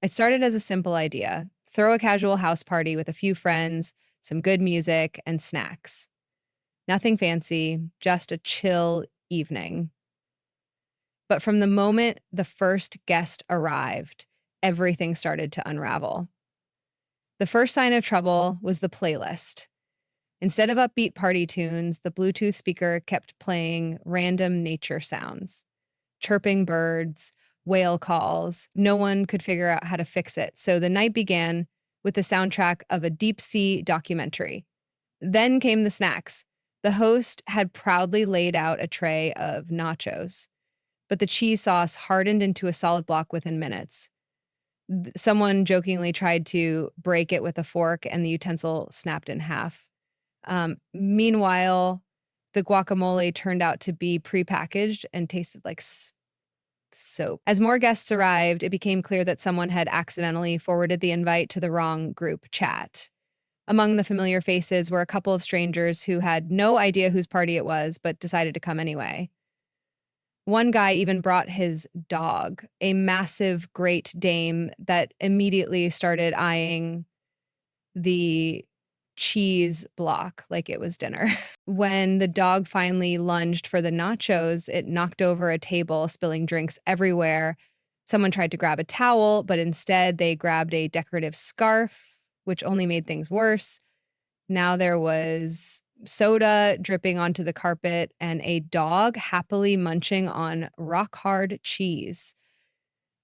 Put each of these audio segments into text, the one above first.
It started as a simple idea: throw a casual house party with a few friends, some good music, and snacks. Nothing fancy, just a chill evening. But from the moment the first guest arrived, everything started to unravel. The first sign of trouble was the playlist. Instead of upbeat party tunes, the Bluetooth speaker kept playing random nature sounds: chirping birds, whale calls. No one could figure out how to fix it. So the night began with the soundtrack of a deep sea documentary. Then came the snacks. The host had proudly laid out a tray of nachos, but the cheese sauce hardened into a solid block within minutes. Someone jokingly tried to break it with a fork, and the utensil snapped in half. Meanwhile, the guacamole turned out to be prepackaged and tasted like soap. As more guests arrived, it became clear that someone had accidentally forwarded the invite to the wrong group chat. Among the familiar faces were a couple of strangers who had no idea whose party it was, but decided to come anyway. One guy even brought his dog, a massive Great Dane that immediately started eyeing the cheese block like it was dinner. When the dog finally lunged for the nachos, it knocked over a table, spilling drinks everywhere. Someone tried to grab a towel, but instead they grabbed a decorative scarf, which only made things worse. Now there was soda dripping onto the carpet and a dog happily munching on rock-hard cheese.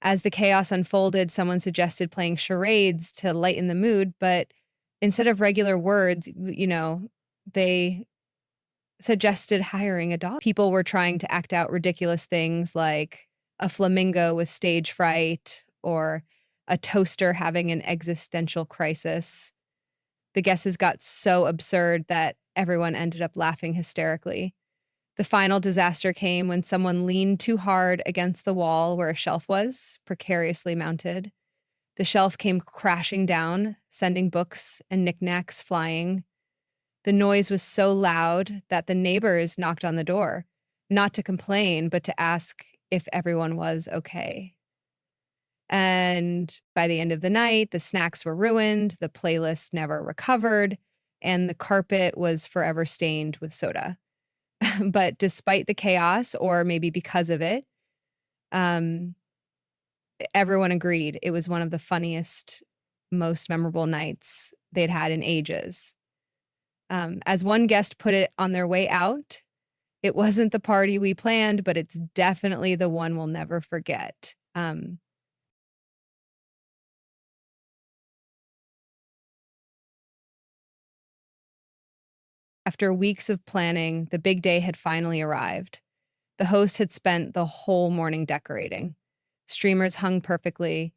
As the chaos unfolded, someone suggested playing charades to lighten the mood, but instead of regular words, they suggested hiring a dog. People were trying to act out ridiculous things like a flamingo with stage fright or a toaster having an existential crisis. The guesses got so absurd that everyone ended up laughing hysterically. The final disaster came when someone leaned too hard against the wall where a shelf was, precariously mounted. The shelf came crashing down, sending books and knickknacks flying. The noise was so loud that the neighbors knocked on the door, not to complain, but to ask if everyone was okay. And by the end of the night, the snacks were ruined, the playlist never recovered, and the carpet was forever stained with soda. But despite the chaos, or maybe because of it, everyone agreed it was one of the funniest, most memorable nights they'd had in ages. As one guest put it on their way out, it wasn't the party we planned, but it's definitely the one we'll never forget. After weeks of planning, the big day had finally arrived. The host had spent the whole morning decorating. Streamers hung perfectly,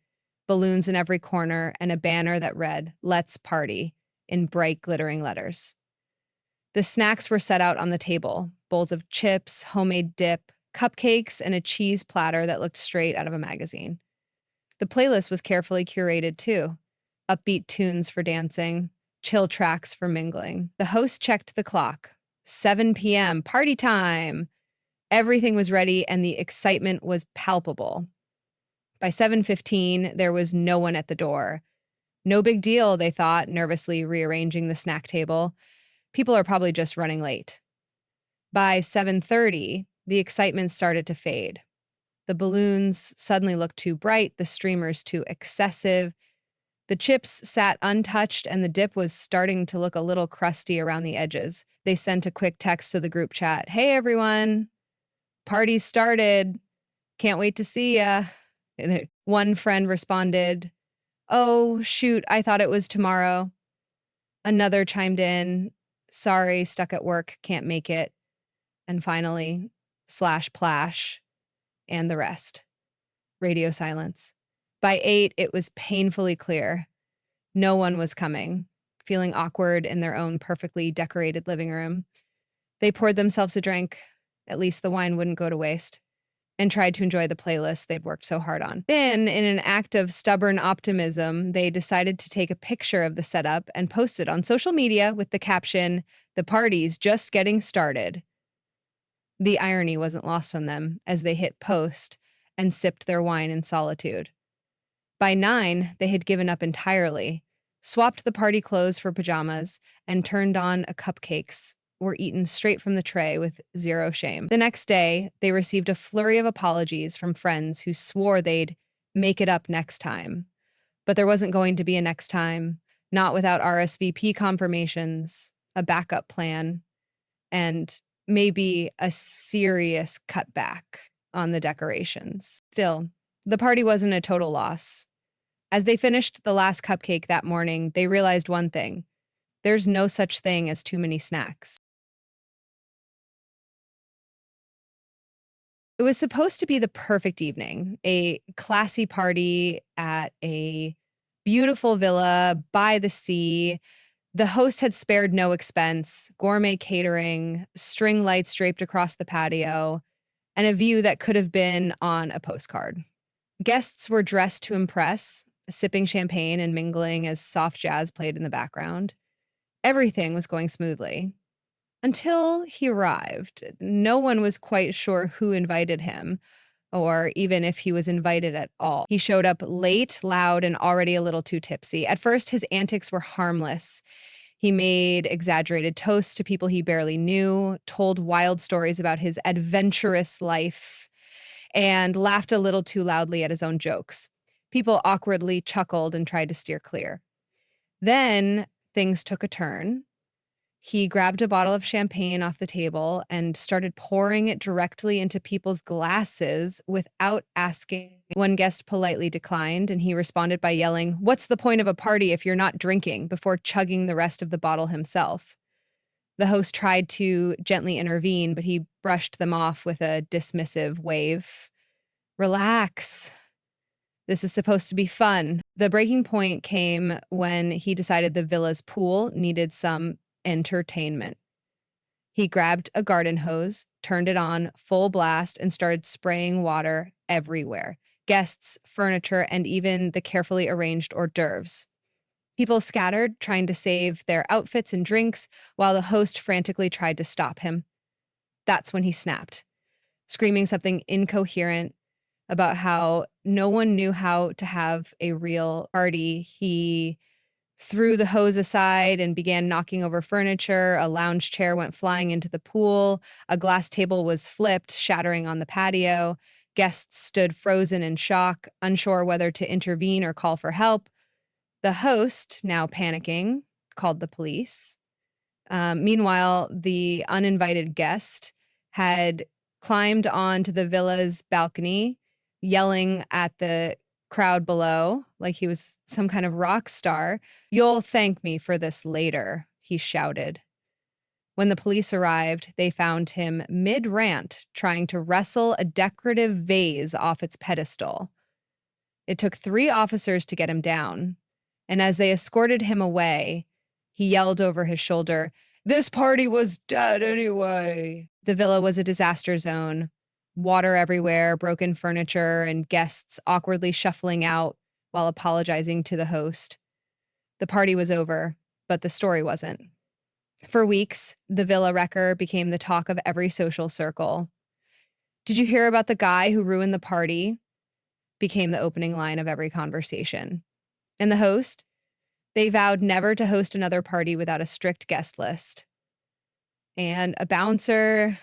balloons in every corner, and a banner that read, "Let's Party," in bright, glittering letters. The snacks were set out on the table: bowls of chips, homemade dip, cupcakes, and a cheese platter that looked straight out of a magazine. The playlist was carefully curated, too: upbeat tunes for dancing, chill tracks for mingling. The host checked the clock. 7 p.m., party time! Everything was ready, and the excitement was palpable. By 7:15, there was no one at the door. No big deal, they thought, nervously rearranging the snack table. People are probably just running late. By 7:30, the excitement started to fade. The balloons suddenly looked too bright, the streamers too excessive. The chips sat untouched, and the dip was starting to look a little crusty around the edges. They sent a quick text to the group chat: "Hey, everyone, party started. Can't wait to see ya." And one friend responded, "Oh, shoot, I thought it was tomorrow." Another chimed in, "Sorry, stuck at work, can't make it." And finally, slash plash, and the rest. Radio silence. By 8, it was painfully clear. No one was coming, feeling awkward in their own perfectly decorated living room. They poured themselves a drink, at least the wine wouldn't go to waste, and tried to enjoy the playlist they'd worked so hard on. Then, in an act of stubborn optimism, they decided to take a picture of the setup and post it on social media with the caption, "The party's just getting started." The irony wasn't lost on them as they hit post and sipped their wine in solitude. By 9, they had given up entirely, swapped the party clothes for pajamas, and turned on a cupcakes were eaten straight from the tray with zero shame. The next day, they received a flurry of apologies from friends who swore they'd make it up next time. But there wasn't going to be a next time, not without RSVP confirmations, a backup plan, and maybe a serious cutback on the decorations. Still, the party wasn't a total loss. As they finished the last cupcake that morning, they realized one thing: there's no such thing as too many snacks. It was supposed to be the perfect evening, a classy party at a beautiful villa by the sea. The host had spared no expense: gourmet catering, string lights draped across the patio, and a view that could have been on a postcard. Guests were dressed to impress, sipping champagne and mingling as soft jazz played in the background. Everything was going smoothly. Until he arrived. No one was quite sure who invited him, or even if he was invited at all. He showed up late, loud, and already a little too tipsy. At first, his antics were harmless. He made exaggerated toasts to people he barely knew, told wild stories about his adventurous life, and laughed a little too loudly at his own jokes. People awkwardly chuckled and tried to steer clear. Then things took a turn. He grabbed a bottle of champagne off the table and started pouring it directly into people's glasses without asking. One guest politely declined, and he responded by yelling, "What's the point of a party if you're not drinking?" before chugging the rest of the bottle himself. The host tried to gently intervene, but he brushed them off with a dismissive wave. "Relax. This is supposed to be fun." The breaking point came when he decided the villa's pool needed some entertainment. He grabbed a garden hose, turned it on full blast, and started spraying water everywhere: guests, furniture, and even the carefully arranged hors d'oeuvres. People scattered, trying to save their outfits and drinks, while the host frantically tried to stop him. That's when he snapped, screaming something incoherent about how no one knew how to have a real party. He threw the hose aside and began knocking over furniture. A lounge chair went flying into the pool. A glass table was flipped, shattering on the patio. Guests stood frozen in shock, unsure whether to intervene or call for help. The host, now panicking, called the police. Meanwhile, the uninvited guest had climbed onto the villa's balcony, yelling at the crowd below like he was some kind of rock star. "You'll thank me for this later," he shouted. When the police arrived, they found him mid-rant, trying to wrestle a decorative vase off its pedestal. It took 3 officers to get him down, and as they escorted him away, he yelled over his shoulder, "This party was dead anyway." The villa was a disaster zone: water everywhere, broken furniture, and guests awkwardly shuffling out while apologizing to the host. The party was over, but the story wasn't. For weeks, the villa wrecker became the talk of every social circle. "Did you hear about the guy who ruined the party?" became the opening line of every conversation. And the host? They vowed never to host another party without a strict guest list. And a bouncer,